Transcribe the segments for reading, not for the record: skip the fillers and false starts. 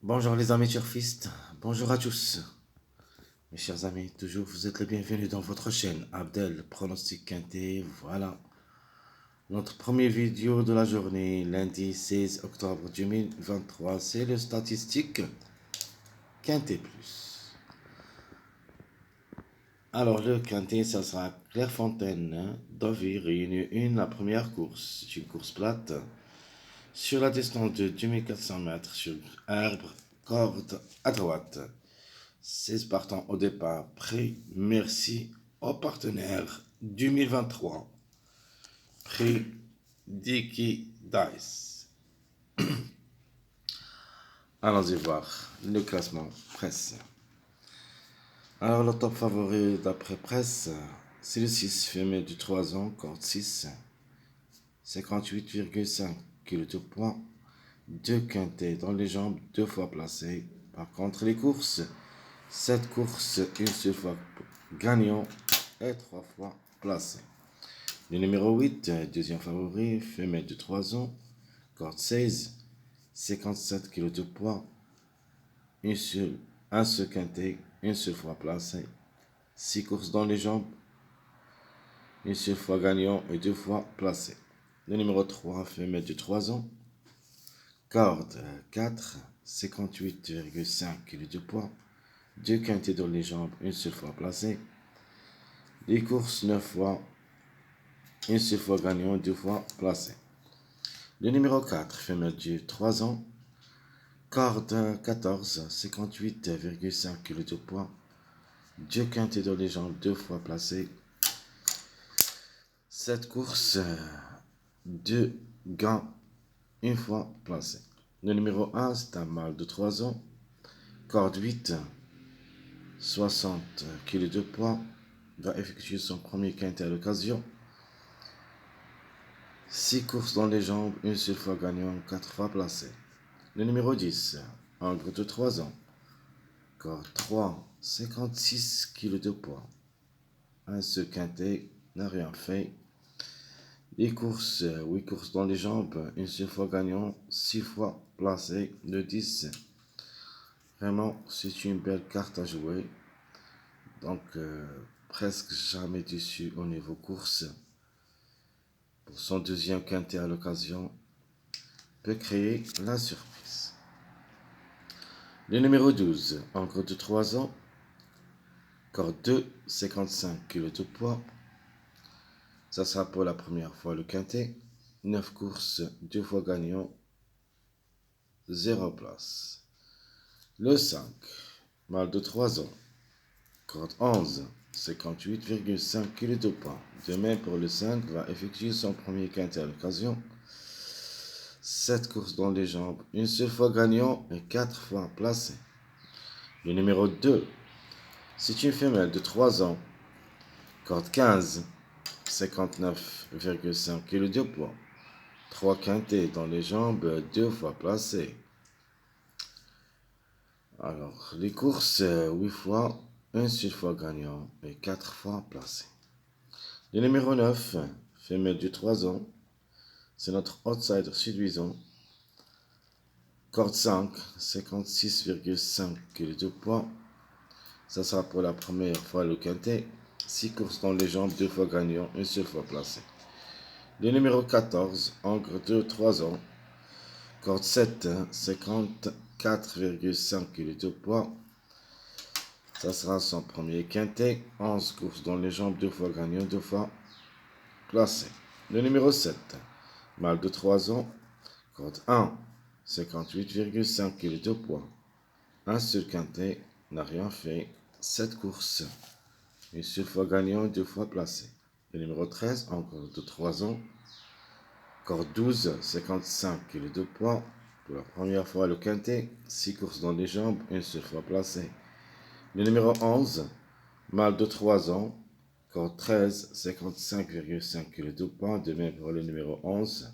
Bonjour les amis turfistes, bonjour à tous. Mes chers amis, toujours vous êtes les bienvenus dans votre chaîne Abdel Pronostic Quintet. Voilà notre première vidéo de la journée, lundi 16 octobre 2023. C'est le statistique Quintet Plus. Alors le Quintet, ça sera Clairefontaine, Deauville, Réunion 1, la première course. C'est une course plate sur la distance de 2400 mètres sur arbre, corde à droite. 16 partants au départ. Prix merci aux partenaires 2023. Prix Dicky Dice. Allons-y voir le classement presse. Alors le top favori d'après presse, c'est le 6 femelle de 3 ans, corde 6, 58,5 kg de poids, 2 quintets dans les jambes, 2 fois placé. Par contre les courses, 7 courses, une seule fois gagnant et 3 fois placé. Le numéro 8, deuxième favori, femelle de 3 ans, corde 16, 57 kg de poids, un seul quintet, une seule fois placé. 6 courses dans les jambes, une seule fois gagnant et 2 fois placé. Le numéro 3, femelle de 3 ans, corde 4, 58,5 kg de poids, 2 quintets dans les jambes, une seule fois placé. Les courses 9 fois, une seule fois gagnant, 2 fois placé. Le numéro 4, femelle de 3 ans, corde 14, 58,5 kg de poids, 2 quintets dans les jambes, 2 fois placé. 7 courses, 2 gants, une fois placé. Le numéro 1, c'est un mâle de 3 ans, corde 8, 60 kg de poids, va effectuer son premier quintet à l'occasion. 6 courses dans les jambes, une seule fois gagnant, 4 fois placé. Le numéro 10, Angre de 3 ans, corde 3, 56 kg de poids, un seul quintet, n'a rien fait. Les courses, 8 courses dans les jambes, une seule fois gagnant, 6 fois placé. Le 10, vraiment, c'est une belle carte à jouer. Donc, presque jamais déçu au niveau course. Pour son deuxième quintet à l'occasion, peut créer la surprise. Le numéro 12, Angre de 3 ans, corde 2, 55 kg de poids. Ça sera pour la première fois le quintet. 9 courses, 2 fois gagnant, 0 place. Le 5, mâle de 3 ans, corde 11, 58,5 kg de poids. De même pour le 5, va effectuer son premier quintet à l'occasion. 7 courses dans les jambes, une seule fois gagnant et 4 fois placé. Le numéro 2, c'est une femelle de 3 ans, corde 15, 59,5 kg de poids. 3 quintets dans les jambes, 2 fois placé. Alors, les courses, 8 fois, une seule fois gagnant et 4 fois placé. Le numéro 9, femelle de 3 ans, c'est notre outsider séduisant. Corde 5, 56,5 kg de poids. Ça sera pour la première fois le quintet. 6 courses dans les jambes, 2 fois gagnant, une seule fois placé. Le numéro 14, Angre de 3 ans. Corde 7, 54,5 kg de poids. Ça sera son premier quintet. 11 courses dans les jambes, 2 fois gagnant, 2 fois placé. Le numéro 7, mâle de 3 ans. Corde 1, 58,5 kg de poids. Un seul quintet, n'a rien fait. 7 courses. Une seule fois gagnant, 2 fois placé. Le numéro 13, encore de 3 ans. Corde 12, 55 kg de poids. Pour la première fois le quintet. 6 courses dans les jambes, une seule fois placé. Le numéro 11, mâle de 3 ans. Corde 13, 55,5 kg de poids. De même pour le numéro 11.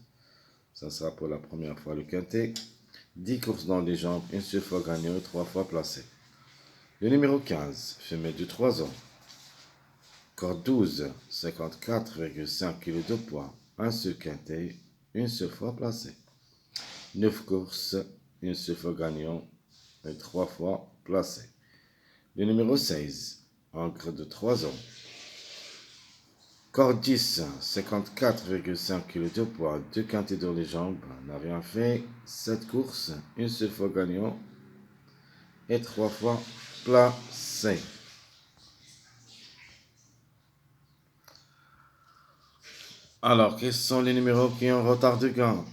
Ça sera pour la première fois le quintet. 10 courses dans les jambes, une seule fois gagnant, 3 fois placé. Le numéro 15, femelle de 3 ans. Corde 12, 54,5 kg de poids, un seul quintet, une seule fois placé. 9 courses, une seule fois gagnant, est 3 fois placé. Le numéro 16, encre de 3 ans. Corde 10, 54,5 kg de poids, 2 quintets dans les jambes, n'a rien fait, 7 courses, une seule fois gagnant et 3 fois placé. Alors, quels sont les numéros qui ont retard de gain?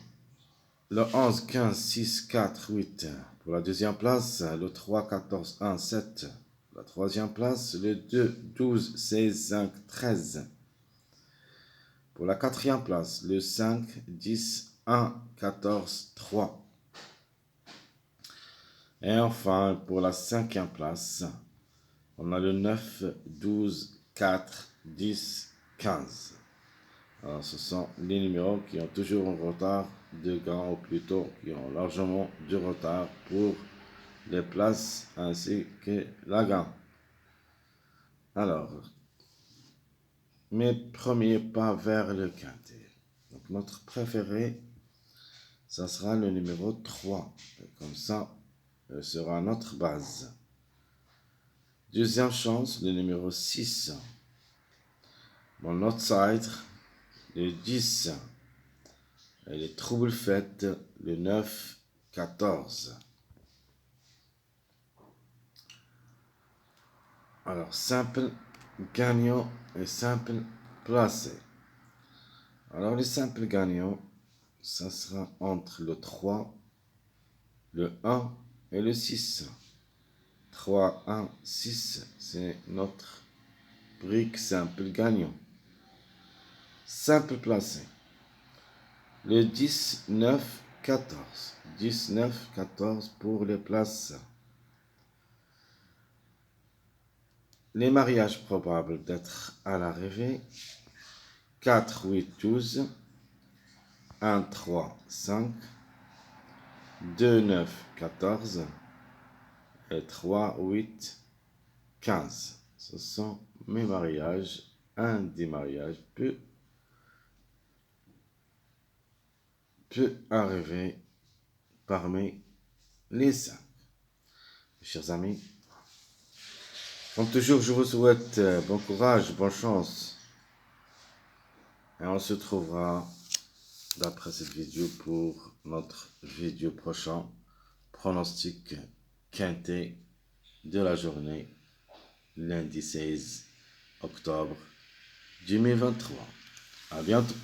Le 11, 15, 6, 4, 8 pour la deuxième place, le 3, 14, 1, 7 pour la troisième place, le 2, 12, 16, 5, 13 pour la quatrième place, le 5, 10, 1, 14, 3. Et enfin, pour la cinquième place, on a le 9, 12, 4, 10, 15. Alors, ce sont les numéros qui ont toujours un retard de gain, ou plutôt qui ont largement du retard pour les places ainsi que la gain. Alors, mes premiers pas vers le quintet. Donc, notre préféré, ça sera le numéro 3. Et comme ça, ce sera notre base. Deuxième chance, le numéro 6. Mon outsider, le 10. Et les troubles faites, le 9, 14. Alors, simple gagnant et simple placé. Alors, les simples gagnants, ça sera entre le 3, le 1 et le 6. 3, 1, 6, c'est notre brique simple gagnant. Simple placé. Le 10, 9, 14. 10, 9, 14 pour les places. Les mariages probables d'être à l'arrivée. 4, 8, 12. 1, 3, 5. 2, 9, 14. Et 3, 8, 15. Ce sont mes mariages. Un des mariages peut arriver parmi les 5. Chers amis, comme toujours, je vous souhaite bon courage, bonne chance. Et on se trouvera d'après cette vidéo pour notre vidéo prochain. Pronostic quintet de la journée, lundi 16 octobre 2023. À bientôt.